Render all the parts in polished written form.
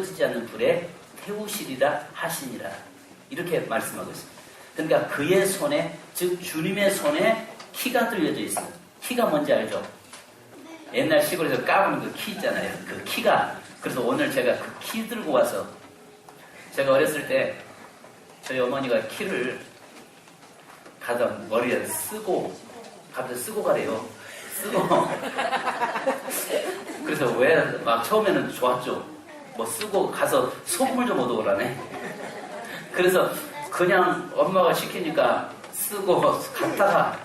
꺼지지 않는 불에 태우시리라 하시니라. 이렇게 말씀하고 있습니다. 그러니까 그의 손에, 즉 주님의 손에 키가 들려져 있어요. 키가 뭔지 알죠? 옛날 시골에서 까부는 그 키 있잖아요. 그 키가. 그래서 오늘 제가 그 키 들고 와서, 제가 어렸을 때 저희 어머니가 키를 가다 머리에 쓰고, 갑자기 쓰고 가래요. 쓰고. 그래서 왜 막 처음에는 좋았죠. 뭐 쓰고 가서 소금을 좀 얻어오라네. 그래서 그냥 엄마가 시키니까 쓰고 갔다가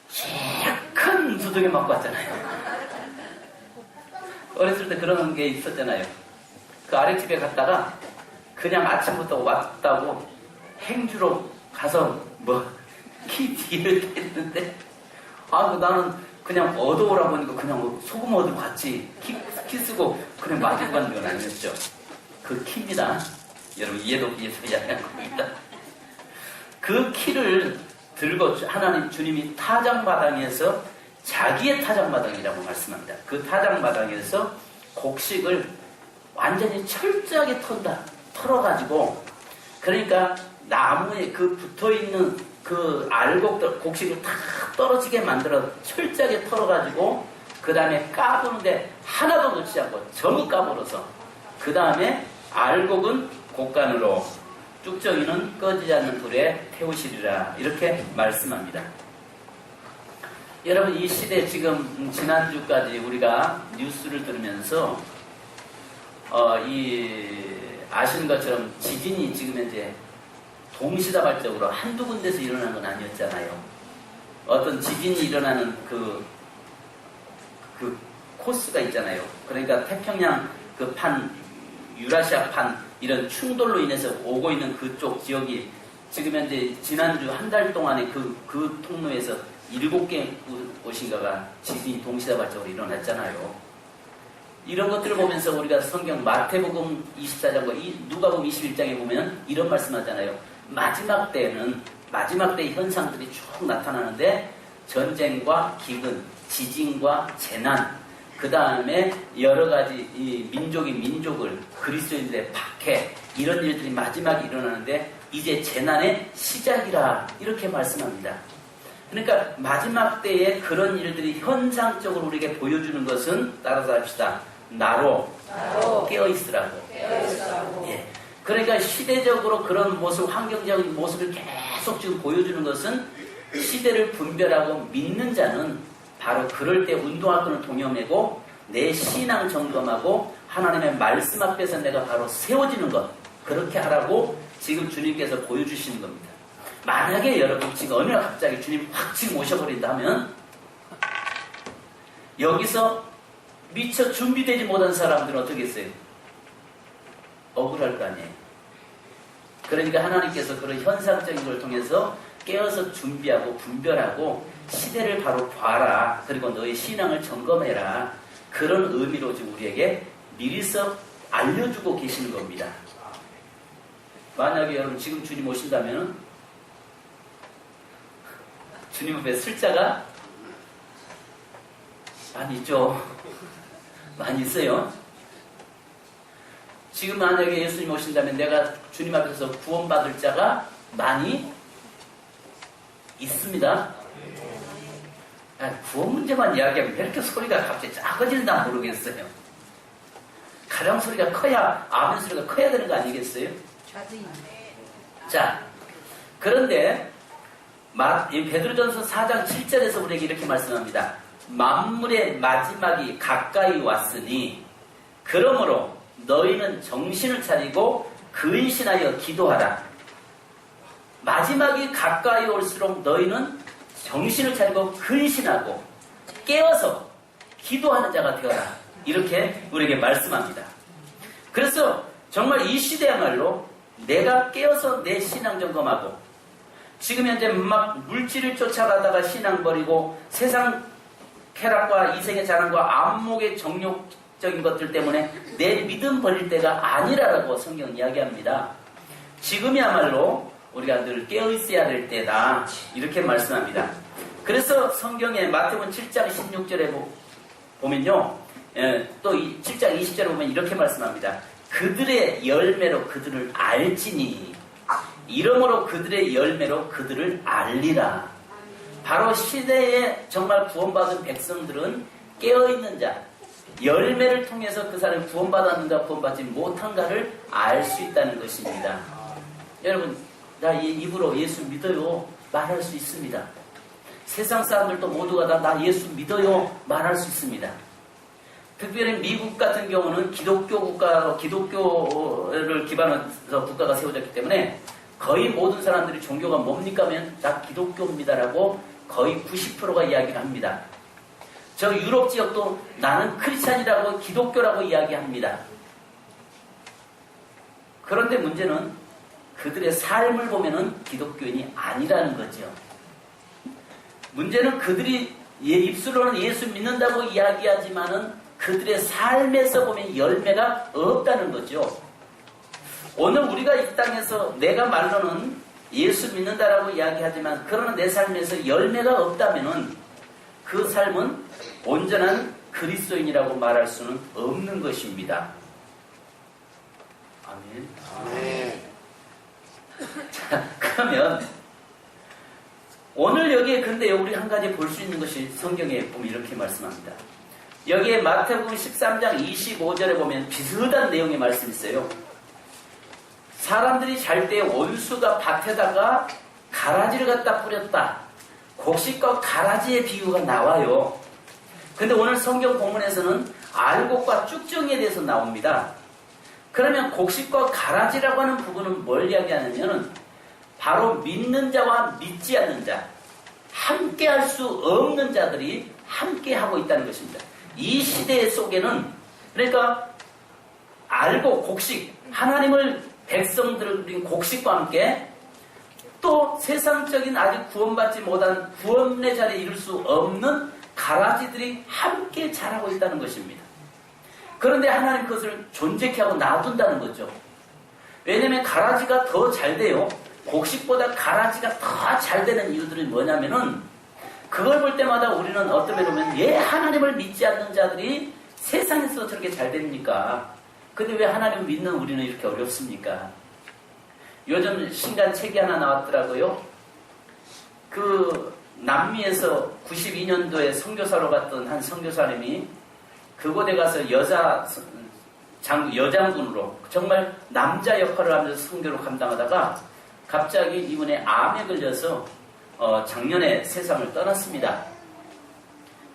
제일 큰 두둑이 맞고 왔잖아요. 어렸을 때 그런 게 있었잖아요. 그 아랫집에 갔다가 그냥 아침부터 왔다고 행주로 가서 뭐 키 뒤를 했는데, 나는 그냥 얻어오라고 하니까 그냥 뭐 소금 얻으러 갔지. 키 쓰고 그냥 맞고 가는 건 아니었죠. 그 키입니다. 여러분 이해도 위해서 이야기하는 겁니다. 그 키를 들고 하나님 주님이 타작마당에서, 자기의 타작마당이라고 말씀합니다. 그 타작마당에서 곡식을 완전히 철저하게 털어가지고, 그러니까 나무에 그 붙어있는 그 알곡들, 곡식을 다 떨어지게 만들어 철저하게 털어가지고, 그 다음에 까부는데 하나도 놓치지 않고 전부 까불어서, 그 다음에 알곡은 곡간으로, 쭉정이는 꺼지지 않는 불에 태우시리라. 이렇게 말씀합니다. 여러분 이 시대, 지금 지난주까지 우리가 뉴스를 들으면서 아시는 것처럼 지진이 지금 현재 동시다발적으로 한두 군데서 일어난 건 아니었잖아요. 어떤 지진이 일어나는 그 코스가 있잖아요. 그러니까 태평양 그 판, 유라시아 판, 이런 충돌로 인해서 오고 있는 그쪽 지역이 지금 현재 지난주 한 달 동안에 그 통로에서 7개 곳인가가 지진이 동시다발적으로 일어났잖아요. 이런 것들을 보면서 우리가 성경 마태복음 24장과 누가복음 21장에 보면 이런 말씀하잖아요. 마지막 때의 현상들이 쭉 나타나는데, 전쟁과 기근, 지진과 재난, 그 다음에 여러 가지 이 민족을 그리스도인들의 박해, 이런 일들이 마지막에 일어나는데 이제 재난의 시작이라, 이렇게 말씀합니다. 그러니까 마지막 때에 그런 일들이 현상적으로 우리에게 보여주는 것은, 따라서 합시다. 나로 깨어있으라고. 예. 그러니까 시대적으로 그런 모습, 환경적인 모습을 계속 지금 보여주는 것은, 시대를 분별하고 믿는 자는 바로 그럴 때 운동할 끈을 동여매고 내 신앙 점검하고 하나님의 말씀 앞에서 내가 바로 세워지는 것, 그렇게 하라고 지금 주님께서 보여주시는 겁니다. 만약에 여러분 지금 어느 날 갑자기 주님 확 지금 오셔버린다면, 여기서 미처 준비되지 못한 사람들은 어떻게 했어요? 억울할 거 아니에요. 그러니까 하나님께서 그런 현상적인 걸 통해서 깨어서 준비하고 분별하고 시대를 바로 봐라. 그리고 너의 신앙을 점검해라. 그런 의미로 지금 우리에게 미리서 알려주고 계시는 겁니다. 만약에 여러분 지금 주님 오신다면 주님 앞에 쓸 자가 많이 있죠. 많이 있어요. 지금 만약에 예수님 오신다면 내가 주님 앞에서 구원받을 자가 많이 있습니다. 구원 문제만 이야기하면 왜 이렇게 소리가 갑자기 작아지는다 모르겠어요. 가령 소리가 커야, 아멘 소리가 커야 되는 거 아니겠어요? 자, 그런데 베드로전서 4장 7절에서 우리에게 이렇게 말씀합니다. 만물의 마지막이 가까이 왔으니 그러므로 너희는 정신을 차리고 근신하여 기도하라. 마지막이 가까이 올수록 너희는 정신을 차리고 근신하고 깨어서 기도하는 자가 되어라. 이렇게 우리에게 말씀합니다. 그래서 정말 이 시대야말로 내가 깨어서 내 신앙 점검하고, 지금 현재 막 물질을 쫓아가다가 신앙 버리고 세상 쾌락과 이생의 자랑과 안목의 정욕적인 것들 때문에 내 믿음 버릴 때가 아니라고 성경은 이야기합니다. 지금이야말로 우리가 늘 깨어있어야 될 때다. 이렇게 말씀합니다. 그래서 성경에 마태복음 7장 16절에 보면요. 또 7장 20절에 보면 이렇게 말씀합니다. 그들의 열매로 그들을 알지니 이러므로 그들의 열매로 그들을 알리라. 바로 시대에 정말 구원받은 백성들은 깨어있는 자, 열매를 통해서 그 사람이 구원받았는가 구원받지 못한가를 알 수 있다는 것입니다. 여러분, 나 입으로 예수 믿어요 말할 수 있습니다. 세상 사람들도 모두가 다 나 예수 믿어요 말할 수 있습니다. 특별히 미국 같은 경우는 기독교 국가로 기독교를 기반으로 국가가 세워졌기 때문에 거의 모든 사람들이 종교가 뭡니까 하면 나 기독교입니다라고 거의 90%가 이야기를 합니다. 저 유럽 지역도 나는 크리스찬이라고 기독교라고 이야기합니다. 그런데 문제는 그들의 삶을 보면은 기독교인이 아니라는 거죠. 문제는 그들이 입술로는 예수 믿는다고 이야기하지만은 그들의 삶에서 보면 열매가 없다는 거죠. 오늘 우리가 이 땅에서 내가 말로는 예수 믿는다라고 이야기하지만 그러나 내 삶에서 열매가 없다면은 그 삶은 온전한 그리스도인이라고 말할 수는 없는 것입니다. 아멘. 아멘. 자, 그러면 오늘 여기에 근데 우리 한 가지 볼 수 있는 것이 성경에 보면 이렇게 말씀합니다. 여기에 마태복음 13장 25절에 보면 비슷한 내용의 말씀이 있어요. 사람들이 잘 때 원수가 밭에다가 가라지를 갖다 뿌렸다. 곡식과 가라지의 비유가 나와요. 근데 오늘 성경 본문에서는 알곡과 쭉정이에 대해서 나옵니다. 그러면 곡식과 가라지라고 하는 부분은 뭘 이야기하냐면 바로 믿는 자와 믿지 않는 자, 함께 할 수 없는 자들이 함께 하고 있다는 것입니다. 이 시대 속에는 그러니까 알곡, 곡식, 하나님을 백성들을 곡식과 함께 또 세상적인 아직 구원받지 못한 구원의 자리에 이룰 수 없는 가라지들이 함께 자라고 있다는 것입니다. 그런데 하나님 그것을 존재케 하고 놔둔다는 거죠. 왜냐하면 가라지가 더 잘 돼요. 곡식보다 가라지가 더 잘 되는 이유들은 뭐냐면은 그걸 볼 때마다 우리는 어떤 면에 보면 왜 하나님을 믿지 않는 자들이 세상에서 저렇게 잘 됩니까? 근데 왜 하나님을 믿는 우리는 이렇게 어렵습니까? 요즘 신간 책이 하나 나왔더라고요. 그 남미에서 92년도에 선교사로 갔던 한 선교사님이 그곳에 가서 여장군으로 정말 남자 역할을 하면서 선교를 감당하다가 갑자기 이분의 암에 걸려서 작년에 세상을 떠났습니다.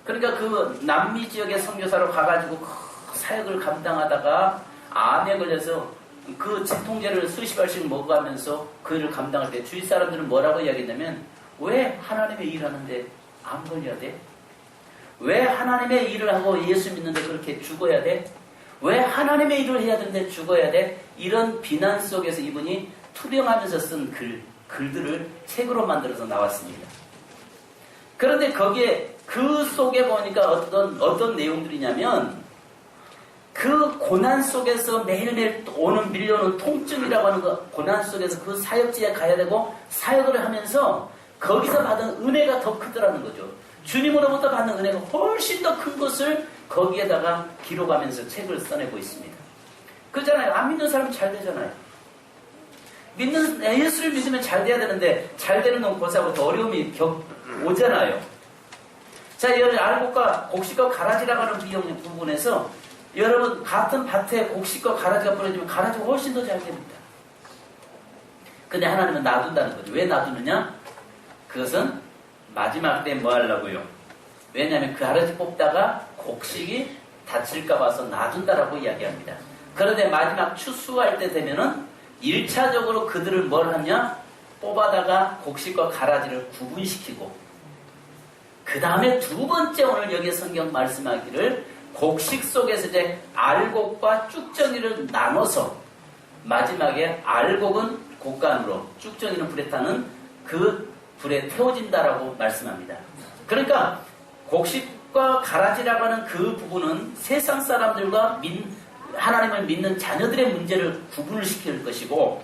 그러니까 그 남미 지역의 선교사로 가가지고 그 사역을 감당하다가 암에 걸려서 그 진통제를 수십 알씩 먹어가면서 그 일을 감당할 때 주위 사람들은 뭐라고 이야기했냐면 왜 하나님의 일을 하는데 암 걸려야 돼? 왜 하나님의 일을 하고 예수 믿는데 그렇게 죽어야 돼? 왜 하나님의 일을 해야 되는데 죽어야 돼? 이런 비난 속에서 이분이 투병하면서 쓴 글들을 책으로 만들어서 나왔습니다. 그런데 거기에 그 속에 보니까 어떤 내용들이냐면 그 고난 속에서 매일매일 밀려오는 통증이라고 하는 그 고난 속에서 그 사역지에 가야 되고 사역을 하면서 거기서 받은 은혜가 더 크더라는 거죠. 주님으로부터 받는 은혜가 훨씬 더 큰 것을 거기에다가 기록하면서 책을 써내고 있습니다. 그렇잖아요. 안 믿는 사람은 잘 되잖아요. 예수를 믿으면 잘 돼야 되는데 잘 되는 건 고사하고 더 어려움이 오잖아요. 자, 여러분 알곡과 곡식과 가라지라고 하는 비용 부분에서 여러분 같은 밭에 곡식과 가라지가 뿌려지면 가라지가 훨씬 더 잘 됩니다. 근데 하나님은 놔둔다는 거죠. 왜 놔두느냐? 그것은 마지막 때 뭐 하려고요? 왜냐하면 그 가라지 뽑다가 곡식이 다칠까 봐서 놔둔다라고 이야기합니다. 그런데 마지막 추수할 때 되면은 1차적으로 그들을 뭘 하냐? 뽑아다가 곡식과 가라지를 구분시키고 그 다음에 두 번째 오늘 여기 성경 말씀하기를 곡식 속에서 이제 알곡과 쭉정이를 나눠서 마지막에 알곡은 곡간으로 쭉정이는 불에 타는 그 불에 태워진다라고 말씀합니다. 그러니까 곡식과 가라지라고 하는 그 부분은 세상 사람들과 하나님을 믿는 자녀들의 문제를 구분을 시킬 것이고,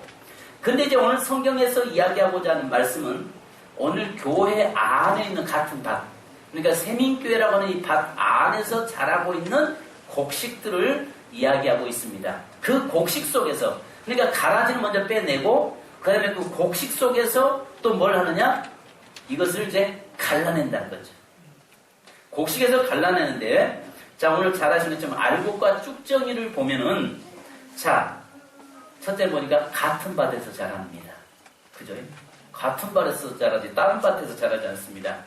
근데 이제 오늘 성경에서 이야기하고자 하는 말씀은 오늘 교회 안에 있는 같은 밭, 그러니까 세민교회라고 하는 이 밭 안에서 자라고 있는 곡식들을 이야기하고 있습니다. 그 곡식 속에서, 그러니까 가라지는 먼저 빼내고 그 다음에 그 곡식 속에서 또 뭘 하느냐? 이것을 이제 갈라낸다는 거죠. 곡식에서 갈라내는데, 자, 오늘 잘 아시는 것처럼 알곡과 쭉정이를 보면은, 자, 첫째 보니까 같은 밭에서 자랍니다. 그죠? 같은 밭에서 자라지 다른 밭에서 자라지 않습니다.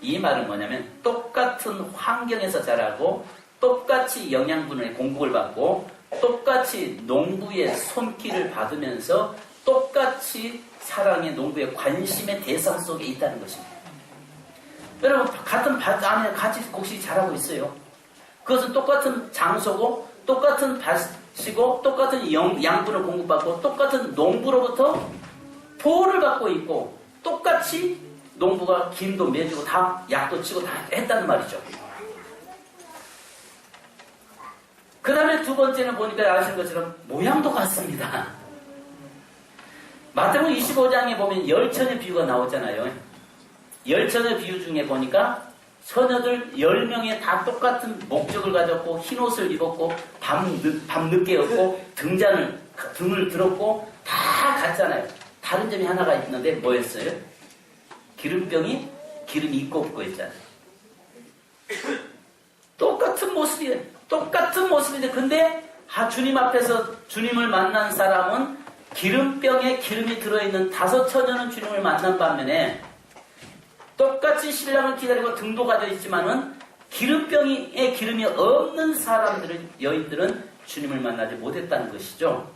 이 말은 뭐냐면 똑같은 환경에서 자라고 똑같이 영양분의 공급을 받고 똑같이 농부의 손길을 받으면서 똑같이 사랑의 농부의 관심의 대상 속에 있다는 것입니다. 여러분, 같은 밭 안에 같이 곡식이 자라고 있어요. 그것은 똑같은 장소고 똑같은 밭이고 똑같은 양분을 공급받고 똑같은 농부로부터 보호를 받고 있고 똑같이 농부가 김도 매주고 다 약도 치고 다 했다는 말이죠. 그 다음에 두 번째는 보니까 아시는 것처럼 모양도 같습니다. 마태복음 25장에 보면 열처녀 비유가 나오잖아요. 열처녀 비유 중에 보니까 처녀들 10명이 다 똑같은 목적을 가졌고 흰옷을 입었고 밤늦게였고 등을 들었고 다 같잖아요. 다른 점이 하나가 있는데 뭐였어요? 기름병이 기름이 있고 없고 있잖아요. 똑같은 모습이에요. 똑같은 모습인데 근데 주님 앞에서 주님을 만난 사람은 기름병에 기름이 들어있는 5 처녀는 주님을 만난 반면에 똑같이 신랑을 기다리고 등도 가져 있지만은 기름병에 기름이 없는 사람들은 여인들은 주님을 만나지 못했다는 것이죠.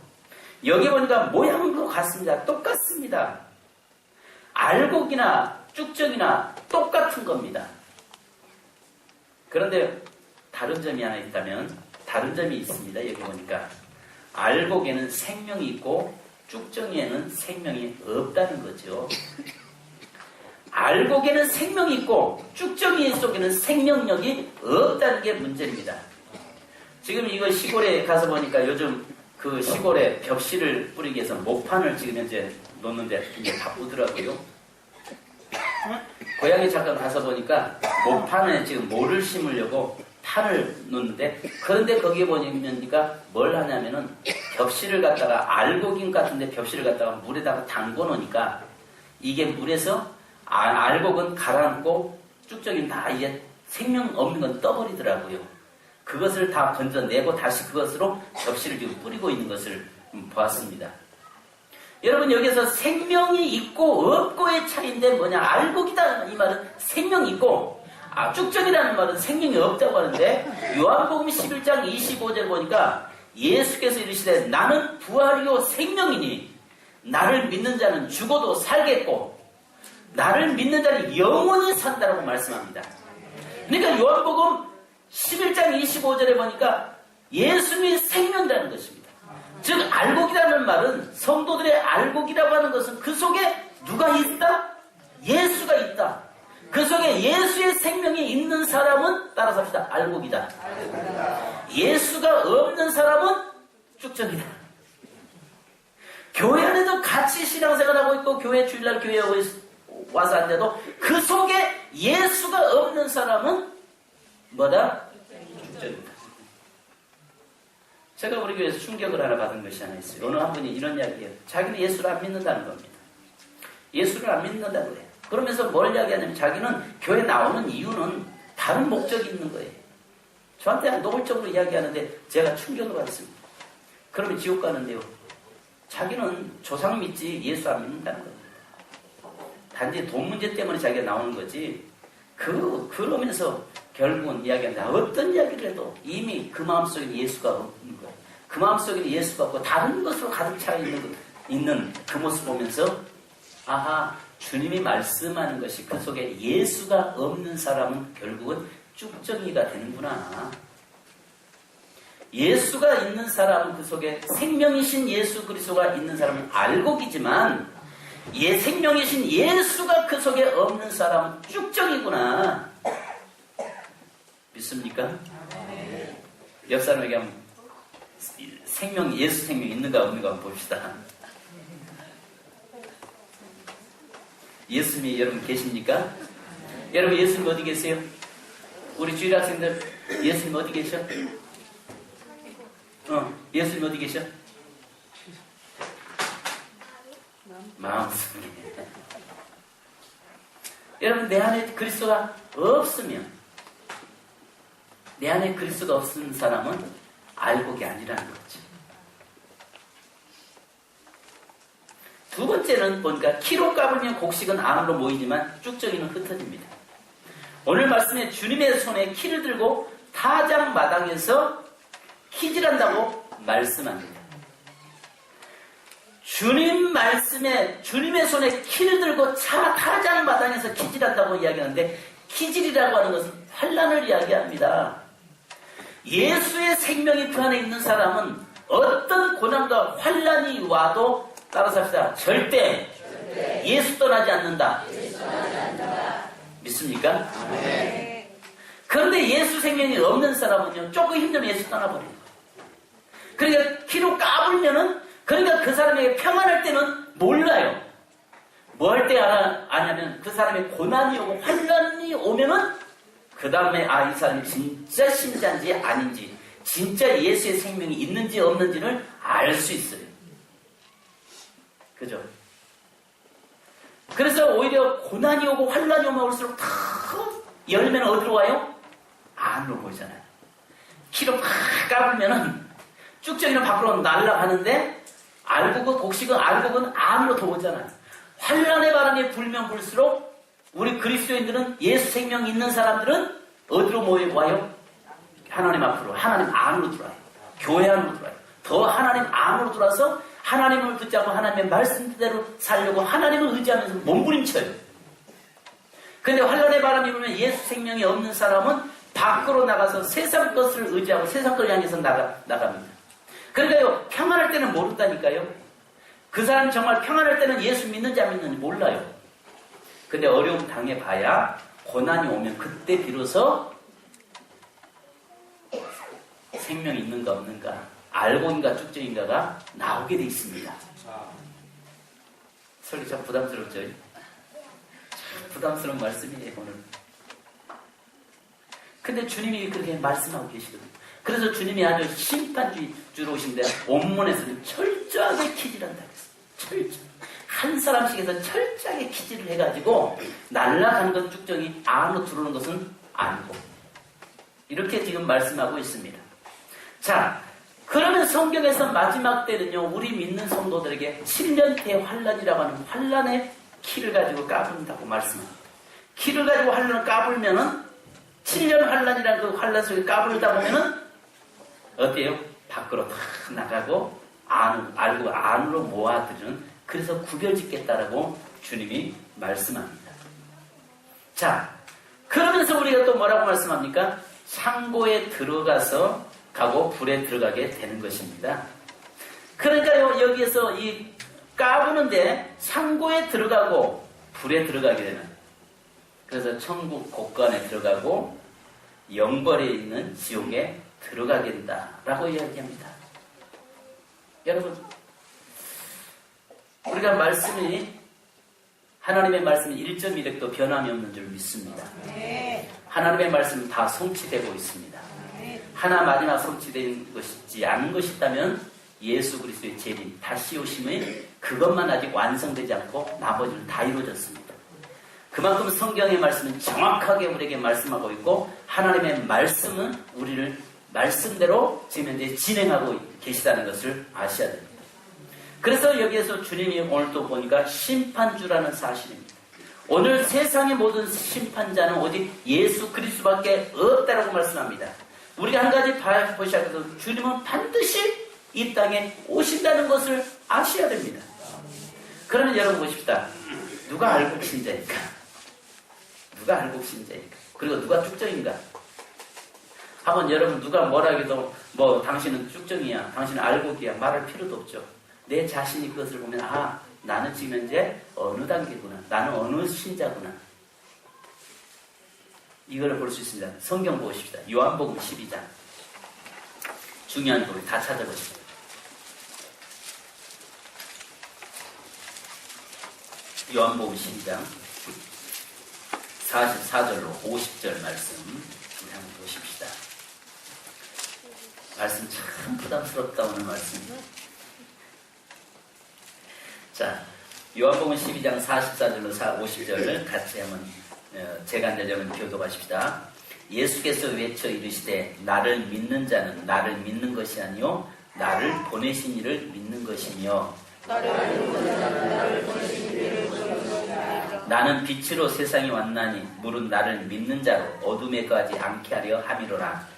여기 보니까 모양도 같습니다. 똑같습니다. 알곡이나 쭉정이나 똑같은 겁니다. 그런데 다른 점이 하나 있다면 다른 점이 있습니다. 여기 보니까 알곡에는 생명이 있고 쭉정이에는 생명이 없다는 거죠. 알곡에는 생명이 있고 쭉정이 속에는 생명력이 없다는 게 문제입니다. 지금 이거 시골에 가서 보니까 요즘 그 시골에 벽실을 뿌리기 위해서 목판을 지금 현재 놓는데 이게 바쁘더라고요. 고향에 잠깐 가서 보니까 목판에 지금 모를 심으려고 판을 놓는데 그런데 거기에 보니까 뭘 하냐면은 벽실을 갖다가 알곡인 같은데 벽실을 갖다가 물에다가 담궈 놓으니까 이게 물에서 알곡은 가라앉고 쭉정이는 다 이제 생명 없는 건 떠버리더라고요. 그것을 다 건져내고 다시 그것으로 벽실을 지금 뿌리고 있는 것을 보았습니다. 여러분 여기서 생명이 있고 없고의 차이인데 뭐냐? 알곡이다 이 말은 생명이 있고 쭉정이라는 말은 생명이 없다고 하는데 요한복음 11장 25절 보니까 예수께서 이르시되 나는 부활이요 생명이니 나를 믿는 자는 죽어도 살겠고 나를 믿는 자는 영원히 산다라고 말씀합니다. 그러니까 요한복음 11장 25절에 보니까 예수님이 생명이라는 것입니다. 즉 알곡이라는 말은 성도들의 알곡이라고 하는 것은 그 속에 누가 있다? 예수가 있다. 그 속에 예수의 생명이 있는 사람은 따라서 합시다. 알곡이다. 예수가 없는 사람은 쭉정이다. 교회 안에도 같이 신앙생활하고 있고 교회 주일날 교회에 와서 앉아도 그 속에 예수가 없는 사람은 뭐다? 쭉정이다. 제가 우리 교회에서 충격을 하나 받은 것이 하나 있어요. 어느 한 분이 이런 이야기해요. 자기는 예수를 안 믿는다는 겁니다. 예수를 안 믿는다고 해요. 그러면서 뭘 이야기하냐면 자기는 교회 나오는 이유는 다른 목적이 있는 거예요. 저한테 노골적으로 이야기하는데 제가 충격을 받았습니다. 그러면 지옥 가는데요. 자기는 조상 믿지 예수 안 믿는다는 겁니다. 단지 돈 문제 때문에 자기가 나오는 거지. 그러면서 결국은 이야기한다. 어떤 이야기를 해도 이미 그 마음속에 예수가 없는 거예요. 그 마음속에 예수가 없고 다른 것으로 가득 차 있는 그 모습 보면서 아하 주님이 말씀하는 것이 그 속에 예수가 없는 사람은 결국은 쭉정이가 되는구나. 예수가 있는 사람은 그 속에 생명이신 예수 그리스도가 있는 사람은 알곡이지만 생명이신 예수가 그 속에 없는 사람은 쭉정이구나. 믿습니까? 옆 사람에게 한번 예수 생명 있는가 없는가 한번 봅시다. 예수님이 여러분 계십니까? 여러분 예수님 어디 계세요? 우리 주일 학생들 예수님 어디 계셔? 예수님 어디 계셔? 마음속에. 여러분, 내 안에 그리스도가 없으면, 내 안에 그리스도가 없는 사람은 알곡이 아니라는 거죠. 두 번째는 보니까 키로 까불면 곡식은 안으로 모이지만 쭉정이는 흩어집니다. 오늘 말씀에 주님의 손에 키를 들고 타작 마당에서 키질한다고 말씀합니다. 주님 말씀에 주님의 손에 키를 들고 타작 마당에서 키질한다고 이야기하는데, 키질이라고 하는 것은 환난을 이야기합니다. 예수의 생명이 그 안에 있는 사람은 어떤 고난과 환난이 와도 따라서 합시다. 절대 예수 떠나지 않는다. 믿습니까? 네. 그런데 예수 생명이 없는 사람은요, 조금 힘들면 예수 떠나버려요. 그러니까 키로 까불면은, 그러니까 그 사람에게 평안할 때는 몰라요. 뭐 할 때 아냐면 그 사람의 고난이 오고 환난이 오면은 그 다음에 이 사람이 진짜 신자인지 아닌지, 진짜 예수의 생명이 있는지 없는지를 알 수 있어요. 그죠? 그래서 오히려 고난이 오고 환난이 오면 올수록 다 열면 어디로 와요? 안으로 보이잖아요. 키로 팍 까불면은 쭉정이는 밖으로 날아가는데, 알곡은 곡식은 알곡은 안으로 더 오잖아요. 환난의 바람이 불면 불수록 우리 그리스도인들은, 예수 생명 있는 사람들은 어디로 모여와요? 하나님 앞으로, 하나님 안으로 들어와요. 교회 안으로 들어와요. 더 하나님 안으로 들어와서 하나님을 붙잡고 하나님의 말씀대로 살려고 하나님을 의지하면서 몸부림쳐요. 그런데 환난의 바람이 불면 예수 생명이 없는 사람은 밖으로 나가서 세상 것을 의지하고 세상 것을 향해서 나갑니다. 그러니까요, 평안할 때는 모른다니까요. 그 사람이 정말 평안할 때는 예수 믿는지 안 믿는지 몰라요. 근데 어려움 당해봐야 고난이 오면 그때 비로소 생명이 있는가 없는가, 알고인가 쭉정인가가 나오게 돼 있습니다. 설교 참 부담스럽죠? 참 부담스러운 말씀이에요, 오늘. 근데 주님이 그렇게 말씀하고 계시거든요. 그래서 주님이 아주 심판주로 오신데, 본문에서는 철저하게 키질한다 그랬어요. 철저하게. 한 사람씩 해서 철저하게 키질을 해가지고, 날아가는 건 쭉정이, 안으로 들어오는 것은 아니고. 이렇게 지금 말씀하고 있습니다. 자, 그러면 성경에서 마지막 때는요, 우리 믿는 성도들에게 7년대 환란이라고 하는 환란의 키를 가지고 까분다고 말씀합니다. 키를 가지고 환란을 까불면은, 7년 환란이라는 그 환란 속에 까불다 보면은 어때요? 밖으로 다 나가고 알고 안으로 모아들이는, 그래서 구별짓겠다라고 주님이 말씀합니다. 자, 그러면서 우리가 또 뭐라고 말씀합니까? 창고에 들어가서 가고 불에 들어가게 되는 것입니다. 그러니까요, 여기에서 이 까부는데 창고에 들어가고 불에 들어가게 되는, 그래서 천국 곳간에 들어가고 영벌에 있는 지옥에 들어가게 된다라고 이야기합니다. 여러분, 우리가 하나님의 말씀이 1.1획도 변함이 없는 줄 믿습니다. 하나님의 말씀은 다 성취되고 있습니다. 하나 마지막 성취된 것이지 않은 것이 있다면 예수 그리스도의 재림, 다시 오심의 그것만 아직 완성되지 않고 나머지는 다 이루어졌습니다. 그만큼 성경의 말씀은 정확하게 우리에게 말씀하고 있고, 하나님의 말씀은 우리를 말씀대로 지금 현재 진행하고 계시다는 것을 아셔야 됩니다. 그래서 여기에서 주님이 오늘 또 보니까 심판주라는 사실입니다. 오늘 세상의 모든 심판자는 오직 예수 그리스도밖에 없다라고 말씀합니다. 우리가 한 가지 보셔야 돼서, 주님은 반드시 이 땅에 오신다는 것을 아셔야 됩니다. 그러면 여러분 보십시다. 누가 알곡 신자일까? 누가 알곡 신자일까? 그리고 누가 쭉정인가? 한번 여러분 누가 뭐라 해도 당신은 쭉정이야, 당신은 알곡이야 말할 필요도 없죠. 내 자신이 그것을 보면, 나는 지금 현재 어느 단계구나, 나는 어느 신자구나, 이걸 볼 수 있습니다. 성경 보십시다. 요한복음 12장. 중요한 부분 다 찾아보십시다. 요한복음 12장 44절로 50절 말씀 우리 한번 보십시다. 말씀 참 부담스럽다, 오늘 말씀. 자, 요한복음 12장 44절로 50절을 같이 한번 제가 앉아자면 교독하십시다. 예수께서 외쳐 이르시되 나를 믿는 자는 나를 믿는 것이 아니요 나를 보내신 이를 믿는 것이며 나는 빛으로 세상에 왔나니 물은 나를 믿는 자로 어둠에 거하지 않게 하려 함이로라.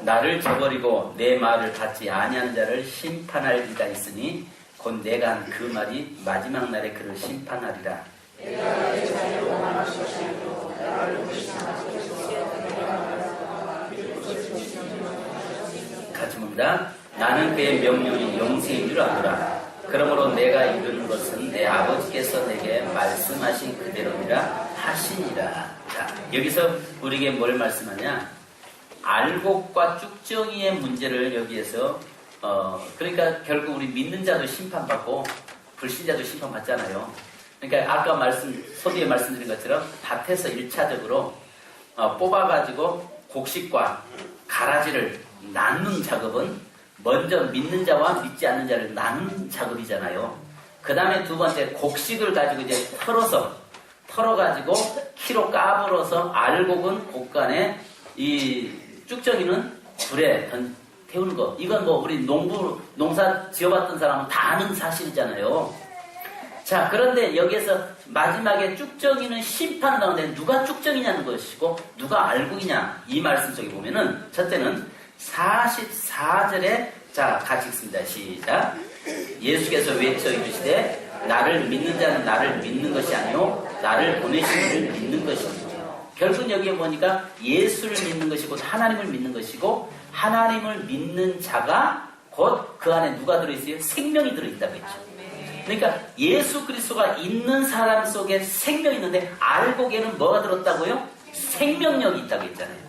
나를 저버리고 내 말을 받지 아니한 자를 심판할 이가 있으니 곧 내가 한 그 말이 마지막 날에 그를 심판하리라. 같이 봅니다. 나는 그의 명령이 영생인 줄 아노라. 그러므로 내가 이루는 것은 내 아버지께서 내게 말씀하신 그대로니라 하시니라. 자, 여기서 우리에게 뭘 말씀하냐? 알곡과 쭉정이의 문제를 여기에서 그러니까 결국 우리 믿는 자도 심판받고 불신자도 심판받잖아요. 그러니까 아까 서두에 말씀드린 것처럼 밭에서 1차적으로 뽑아가지고 곡식과 가라지를 나누는 작업은 먼저 믿는 자와 믿지 않는 자를 나누는 작업이잖아요. 그 다음에 두 번째 곡식을 가지고 이제 털어가지고 키로 까불어서 알곡은 곡간에 이 쭉정이는 불에 태우는 거. 이건 뭐 우리 농사 지어봤던 사람은 다 아는 사실이잖아요. 자, 그런데 여기에서 마지막에 쭉정이는 심판을 나오는데 누가 쭉정이냐는 것이고 누가 알곡이냐 이 말씀 속에 보면은 첫째는 44절에 자 같이 읽습니다. 시작. 예수께서 외쳐 이르시되 나를 믿는 자는 나를 믿는 것이 아니요 나를 보내신 이를 믿는 것이니. 결국 여기에 보니까 예수를 믿는 것이 곧 하나님을 믿는 것이고 하나님을 믿는 자가 곧 그 안에 누가 들어있어요? 생명이 들어있다고 했죠. 그러니까 예수 그리스도가 있는 사람 속에 생명이 있는데 알곡에는 뭐가 들었다고요? 생명력이 있다고 했잖아요.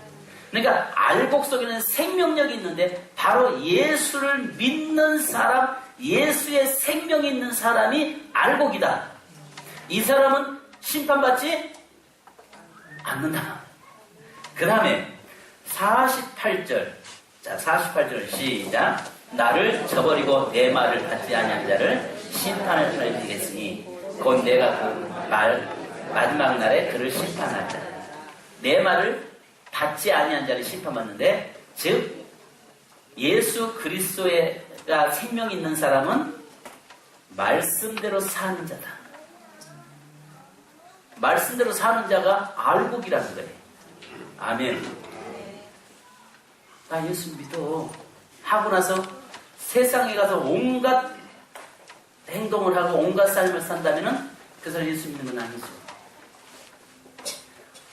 그러니까 알곡 속에는 생명력이 있는데 바로 예수를 믿는 사람, 예수의 생명이 있는 사람이 알곡이다. 이 사람은 심판받지 않는다. 그 다음에 48절. 자, 48절 시작. 나를 저버리고 내 말을 받지 아니한 자를 심판을 받으리겠으니 곧 내가 그 마지막 날에 그를 심판하리라. 내 말을 받지 아니한 자를 심판받는데 즉 예수 그리스도가 생명이 있는 사람은 말씀대로 사는 자다. 말씀대로 사는 자가 알곡이라는 거예요. 아멘. 나 예수 믿어 하고 나서 세상에 가서 온갖 행동을 하고 온갖 삶을 산다면 그 사람 예수 믿는 건 아니죠.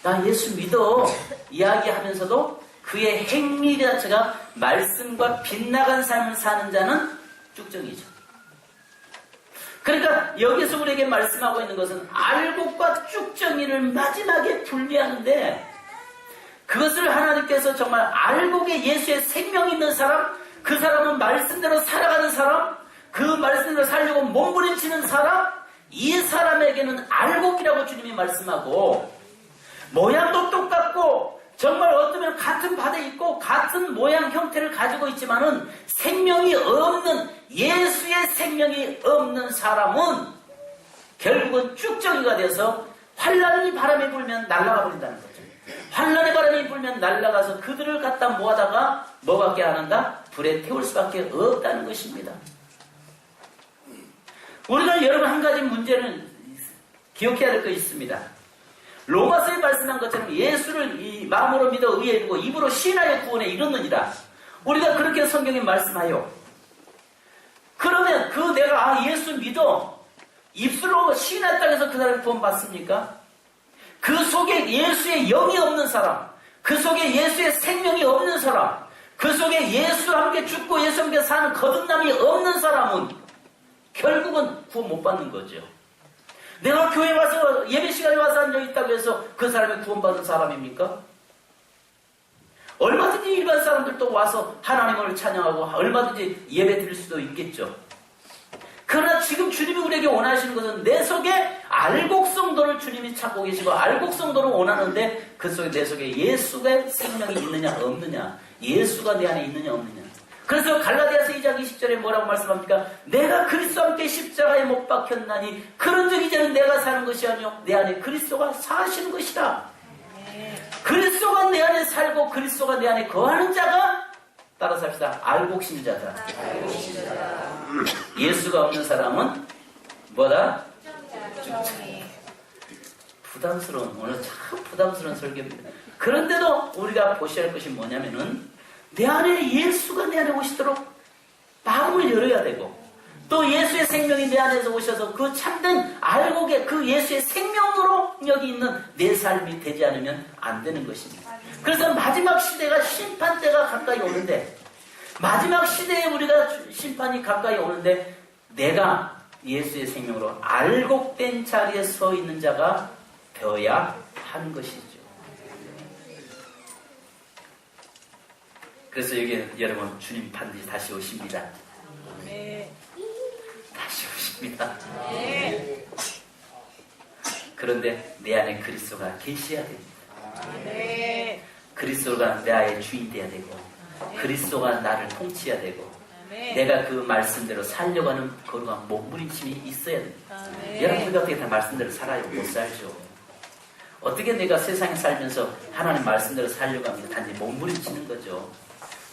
나 예수 믿어 이야기하면서도 그의 행위 자체가 말씀과 빗나간 삶을 사는 자는 쭉정이죠. 그러니까 여기서 우리에게 말씀하고 있는 것은 알곡과 쭉정이를 마지막에 분리하는데 그것을 하나님께서 정말 알곡에 예수의 생명이 있는 사람, 그 사람은 말씀대로 살아가는 사람, 그 말씀대로 살려고 몸부림치는 사람, 이 사람에게는 알곡이라고 주님이 말씀하고 모양도 똑같고 정말 어쩌면 같은 밭에 있고 같은 모양 형태를 가지고 있지만은 생명이 없는 예수의 생명이 없는 사람은 결국은 쭉정이가 돼서 환란이 바람이 불면 날아가 버린다는 거죠. 환란의 바람이 불면 날아가서 그들을 갖다 모아다가 뭐밖에 안 한다? 불에 태울 수밖에 없다는 것입니다. 우리가 여러분 한 가지 문제는 기억해야 될 것이 있습니다. 로마서에 말씀한 것처럼 예수를 이 마음으로 믿어 의에 이르고 입으로 신하여 구원에 이르느니라. 우리가 그렇게 성경에 말씀하여 그러면 그 내가 예수 믿어 입술로 신했다고 해서 그 사람이 구원 받습니까? 그 속에 예수의 영이 없는 사람, 그 속에 예수의 생명이 없는 사람, 그 속에 예수와 함께 죽고 예수와 함께 사는 거듭남이 없는 사람은 결국은 구원 못 받는 거죠. 내가 교회 와서 예배 시간에 와서 앉아있다고 해서 그 사람이 구원받은 사람입니까? 얼마든지 일반 사람들도 와서 하나님을 찬양하고 얼마든지 예배 드릴 수도 있겠죠. 그러나 지금 주님이 우리에게 원하시는 것은 내 속에 알곡성도를 주님이 찾고 계시고 알곡성도를 원하는데 그 속에 내 속에 예수의 생명이 있느냐 없느냐, 예수가 내 안에 있느냐 없느냐. 그래서 갈라디아서 2장 20절에 뭐라고 말씀합니까? 내가 그리스도와 함께 십자가에 못 박혔나니 그런즉 이제는 내가 사는 것이 아니요 내 안에 그리스도가 사시는 것이라. 그리스도가 내 안에 살고 그리스도가 내 안에 거하는 자가, 따라서 합시다, 알곡신자다. 예수가 없는 사람은 뭐다? 부담스러운, 오늘 참 부담스러운 설교입니다. 그런데도 우리가 보셔야 할 것이 뭐냐면은 내 안에 예수가 내 안에 오시도록 마음을 열어야 되고, 또 예수의 생명이 내 안에서 오셔서 그 참된 알곡의 그 예수의 생명으로 여기 있는 내 삶이 되지 않으면 안 되는 것입니다. 그래서 마지막 시대가 심판 때가 가까이 오는데, 마지막 시대에 우리가 심판이 가까이 오는데 내가 예수의 생명으로 알곡된 자리에 서 있는 자가 되어야 하는 것이죠. 그래서 여기 여러분, 주님 반드시 다시 오십니다. 다시 오십니다. 그런데 내 안에 그리스도가 계셔야 됩니다. 그리스도가 내 안에 주인 되어야 되고, 그리스도가 나를 통치해야 되고, 내가 그 말씀대로 살려고 하는 거룩한 몸부림침이 있어야 됩니다. 여러분이 어떻게 다 말씀대로 살아요? 못 살죠. 어떻게 내가 세상에 살면서 하나님 말씀대로 살려고 합니다. 단지 몸부림치는 거죠.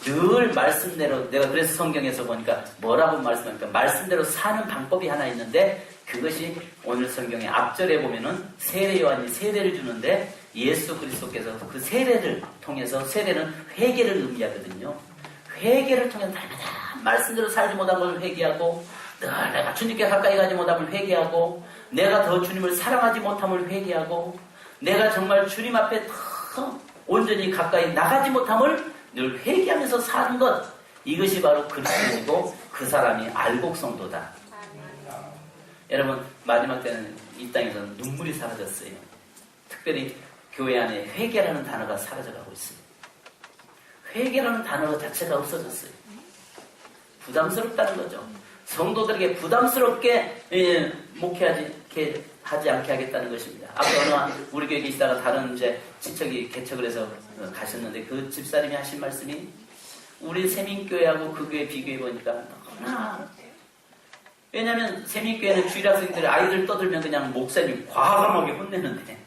늘 말씀대로, 내가 그래서 성경에서 보니까 뭐라고 말씀합니까? 말씀대로 사는 방법이 하나 있는데, 그것이 오늘 성경의 앞절에 보면은 세례 요한이 세례를 주는데, 예수 그리스도께서 그 세례를 통해서, 세례는 회개를 의미하거든요. 회개를 통해서 날마다 말씀대로 살지 못한 것을 회개하고, 늘 내가 주님께 가까이 가지 못함을 회개하고, 내가 더 주님을 사랑하지 못함을 회개하고, 내가 정말 주님 앞에 더 온전히 가까이 나가지 못함을 늘 회개하면서 사는 것, 이것이 바로 그리스도이고 그 사람이 알곡성도다. 여러분, 마지막 때는 이 땅에서 눈물이 사라졌어요. 특별히 교회 안에 회개라는 단어가 사라져가고 있습니다. 회개라는 단어 자체가 없어졌어요. 부담스럽다는 거죠. 성도들에게 부담스럽게 목회하지 않게 하겠다는 것입니다. 아까 어느 우리 교회에 계시다가 다른 이제 친척이 개척을 해서 가셨는데, 그 집사님이 하신 말씀이, 우리 세민교회하고 그 교회 비교해 보니까 너무나, 왜냐하면 세민교회는 주일 학생들이 아이들 떠들면 그냥 목사님 과감하게 혼내는데,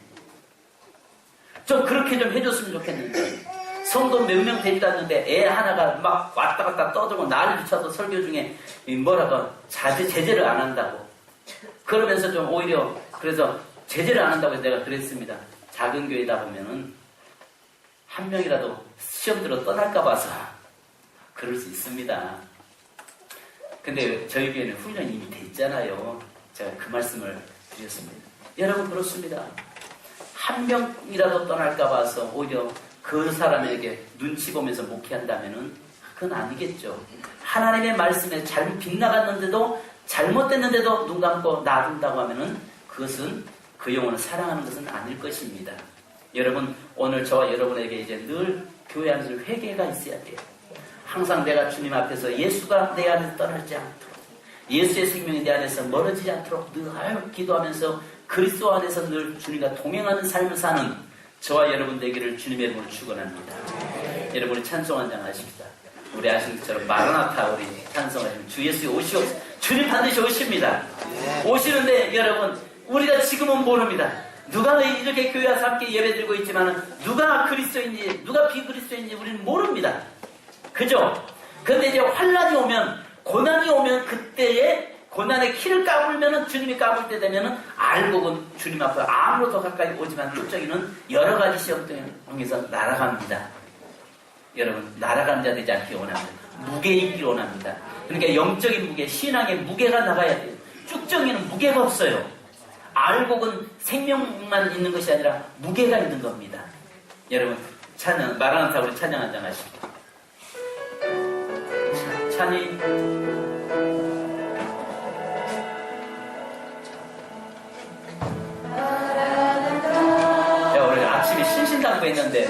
좀 그렇게 좀 해줬으면 좋겠는데, 성도 몇 명 되지도 않는데 애 하나가 막 왔다 갔다 떠들고 난리 쳐서 설교 중에 뭐라고 제재를 안 한다고, 그러면서 좀 오히려, 그래서 제재를 안 한다고 해서 내가 그랬습니다. 작은 교회다 보면은 한 명이라도 시험 들어 떠날까 봐서 그럴 수 있습니다. 근데 저희 교회는 훈련이 이미 돼 있잖아요. 제가 그 말씀을 드렸습니다. 여러분, 그렇습니다. 한 명이라도 떠날까 봐서 오히려 그 사람에게 눈치 보면서 목회한다면은 그건 아니겠죠. 하나님의 말씀에 잘못 빗나갔는데도, 잘못됐는데도 눈 감고 놔둔다고 하면은 그것은, 그 영혼을 사랑하는 것은 아닐 것입니다. 여러분, 오늘 저와 여러분에게 이제 늘 교회 안에서 회개가 있어야 돼요. 항상 내가 주님 앞에서 예수가 내 안에서 떠나지 않도록, 예수의 생명이 내 안에서 멀어지지 않도록 늘 기도하면서 그리스도 안에서 늘 주님과 동행하는 삶을 사는 저와 여러분 되기를 주님의 이름으로 축원합니다. 여러분이 찬송 한 장 하십니다. 우리 아시는 것처럼 마라나타, 우리 찬송하시면 주 예수 오시옵소서. 주님 반드시 오십니다. 오시는데 여러분, 우리가 지금은 모릅니다. 누가 이렇게 교회 와서 함께 예배드리고 있지만 누가 그리스도인지 누가 비그리스도인지 우리는 모릅니다. 그죠? 근데 이제 환란이 오면, 고난이 오면, 그때에 고난의 키를 까불면은, 주님이 까불 때 되면은 알곡은 주님 앞에 아무로 더 가까이 오지만 쫓기는 여러 가지 시험 통해서 날아갑니다. 여러분, 날아가는 자 되지 않기 원합니다. 무게 있기 원합니다. 그러니까 영적인 무게, 신앙의 무게가 나가야 돼요. 쭉정이는 무게가 없어요. 알곡은 생명만 있는 것이 아니라 무게가 있는 겁니다. 여러분, 찬양, 마라나타 우리 찬양 한 장 하시고. 찬이 우리 아침에 신신당부 했는데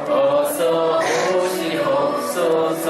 어서 오시옵소서.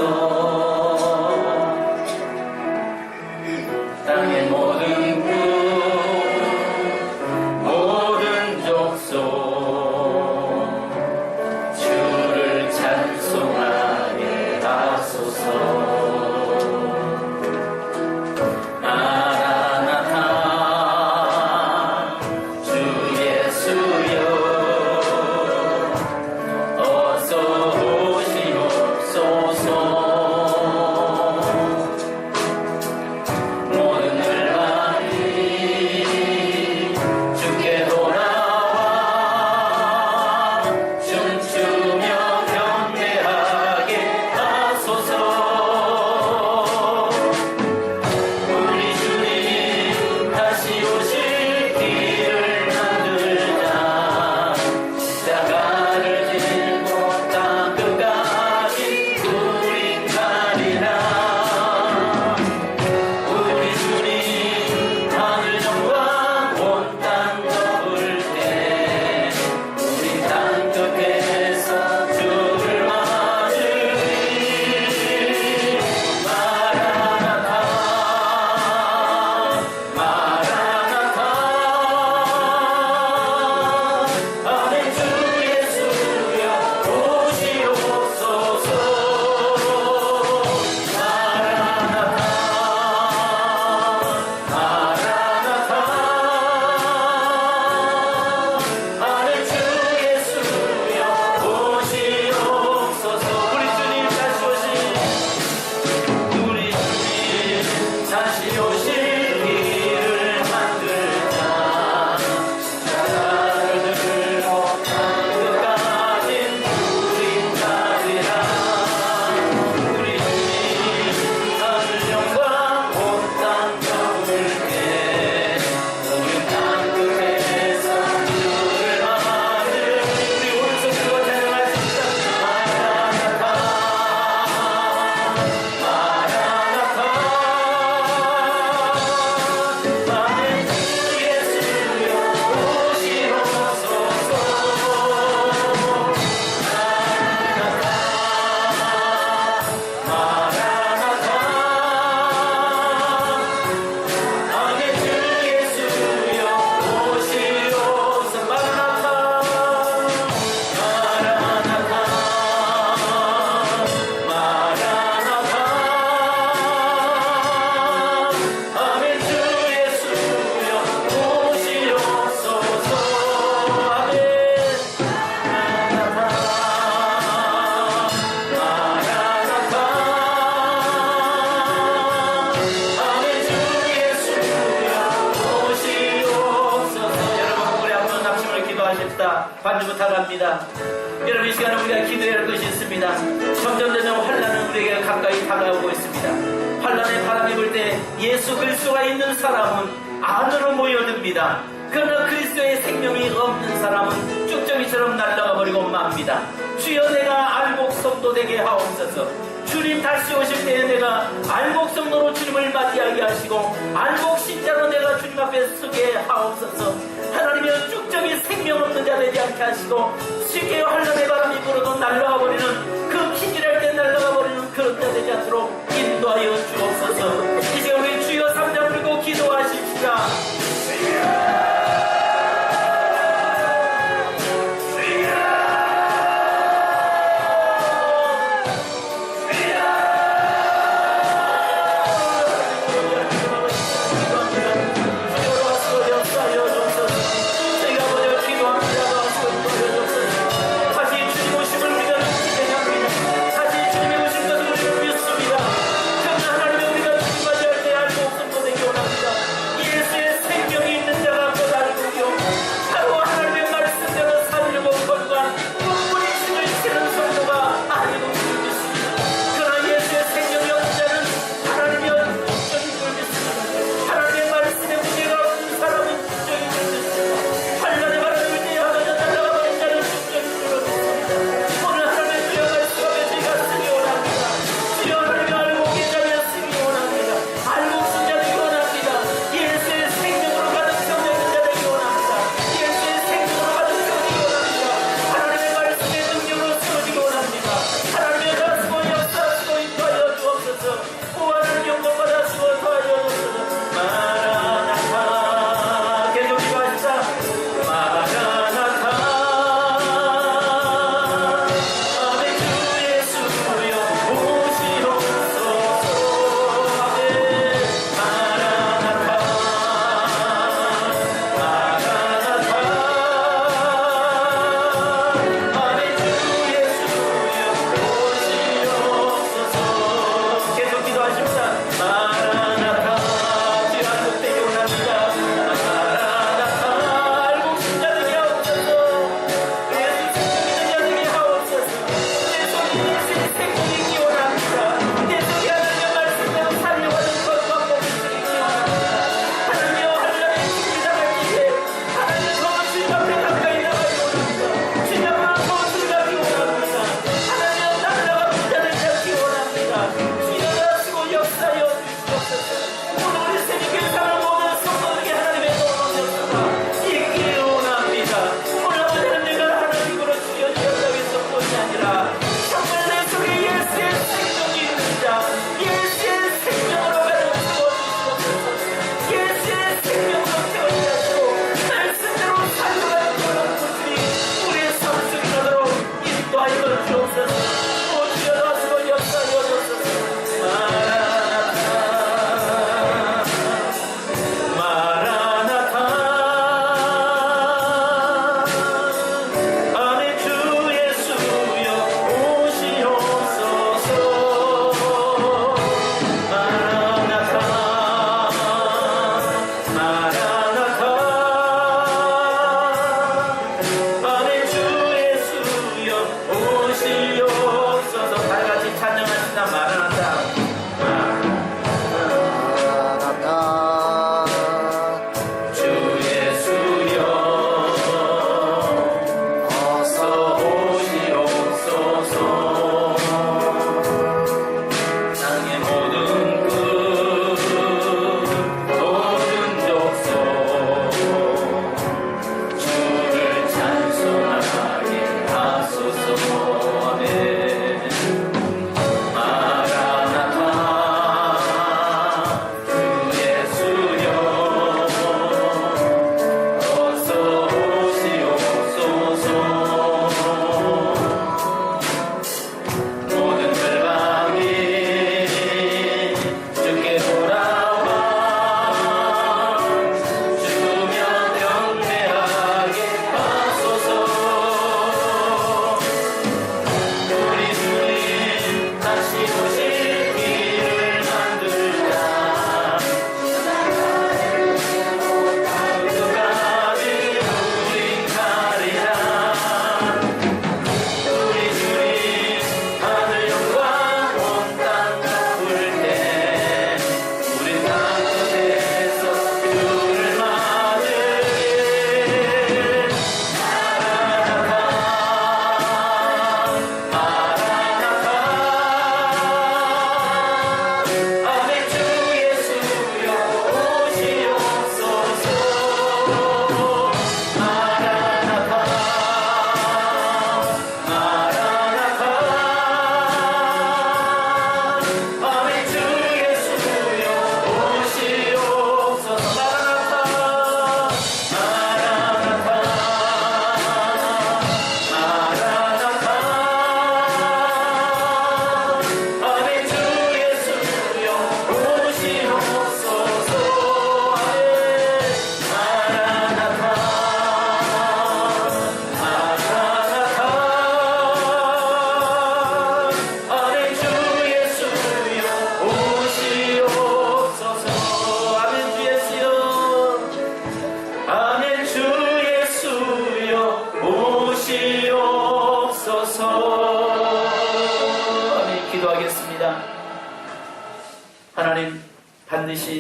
다 받지 못하갑니다. 여러분 이 시간에 우리가 기도해야 할 것이 있습니다. 점점 환난은 우리에게 가까이 다가오고 있습니다. 환난의 바람이 불 때 예수 그리스도가 있는 사람은 안으로 모여듭니다. 그러나 그리스도의 생명이 없는 사람은 쭉정이처럼 날아가 버리고 맙니다. 주여 내가 알곡성도 되게 하옵소서. 주님 다시 오실 때에 내가 알곡성도로 주님을 맞이하게 하시고 알곡신자로 내가 주님 앞에 서게 하옵소서. 하나님의 쭉정이 생명 없는 자 되지 않게 하시고 쉽게 환난의 바람이 불어도 날아가 버리는 그 기질할 때 날아가 버리는 그런 자 되지 않도록 인도하여 주옵소서. 이제 우리 주여 삼장 부리고 기도하십시다. 예수의 생명이 있는 자가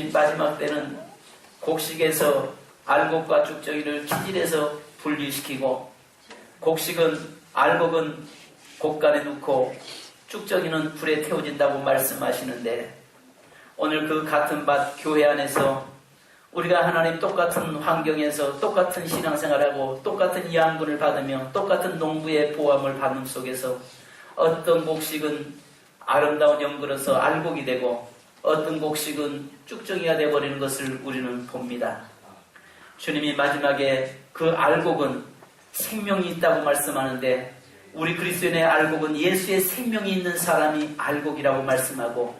주님 마지막 때는 곡식에서 알곡과 쭉정이를 키질해서 분리시키고 알곡은 곡간에 넣고 쭉정이는 불에 태워진다고 말씀하시는데 오늘 그 같은 밭 교회 안에서 우리가 하나님 똑같은 환경에서 똑같은 신앙생활하고 똑같은 양분을 받으며 똑같은 농부의 보함을 받는 속에서 어떤 곡식은 아름다운 연그러서 알곡이 되고 어떤 곡식은 쭉정이가 되어버리는 것을 우리는 봅니다. 주님이 마지막에 그 알곡은 생명이 있다고 말씀하는데 우리 그리스도인의 알곡은 예수의 생명이 있는 사람이 알곡이라고 말씀하고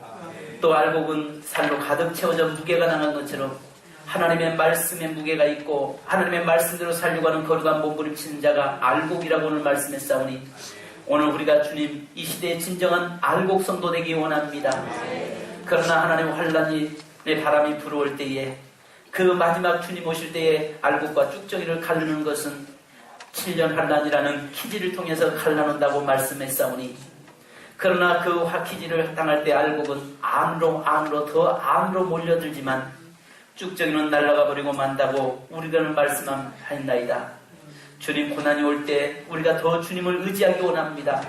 또 알곡은 살로 가득 채워져 무게가 나간 것처럼 하나님의 말씀에 무게가 있고 하나님의 말씀대로 살려고 하는 거룩한 몸부림치는 자가 알곡이라고 오늘 말씀했사오니 오늘 우리가 주님 이 시대의 진정한 알곡 성도 되기 원합니다. 그러나 하나님 환란의 바람이 불어올 때에 그 마지막 주님 오실 때에 알곡과 쭉정이를 가르는 것은 7년 환란이라는 키지를 통해서 갈라놓는다고 말씀했사오니 그러나 그 화키지를 당할 때 알곡은 더 암으로 몰려들지만 쭉정이는 날아가 버리고 만다고 우리가 말씀하였나이다. 주님 고난이 올 때 우리가 더 주님을 의지하기 원합니다.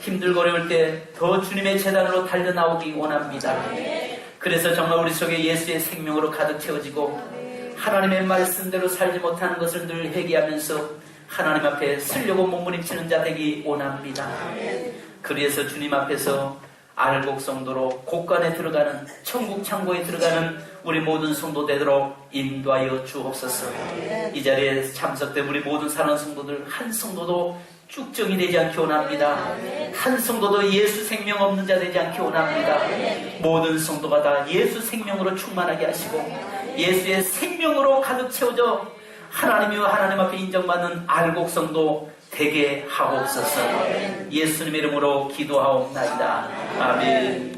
힘들고 어려울 때 더 주님의 재단으로 달려나오기 원합니다. 그래서 정말 우리 속에 예수의 생명으로 가득 채워지고 하나님의 말씀대로 살지 못하는 것을 늘 회개하면서 하나님 앞에 쓰려고 몸부림치는 자 되기 원합니다. 그래서 주님 앞에서 알곡 성도로 곡간에 들어가는 천국 창고에 들어가는 우리 모든 성도 되도록 인도하여 주옵소서. 이 자리에 참석된 우리 모든 사는 성도들 한 성도도 쭉정이 되지 않기 원합니다. 한 성도도 예수 생명 없는 자 되지 않기 원합니다. 모든 성도가 다 예수 생명으로 충만하게 하시고 예수의 생명으로 가득 채워져 하나님이와 하나님 앞에 인정받는 알곡 성도 되게 하옵소서. 예수님의 이름으로 기도하옵나이다. 아멘.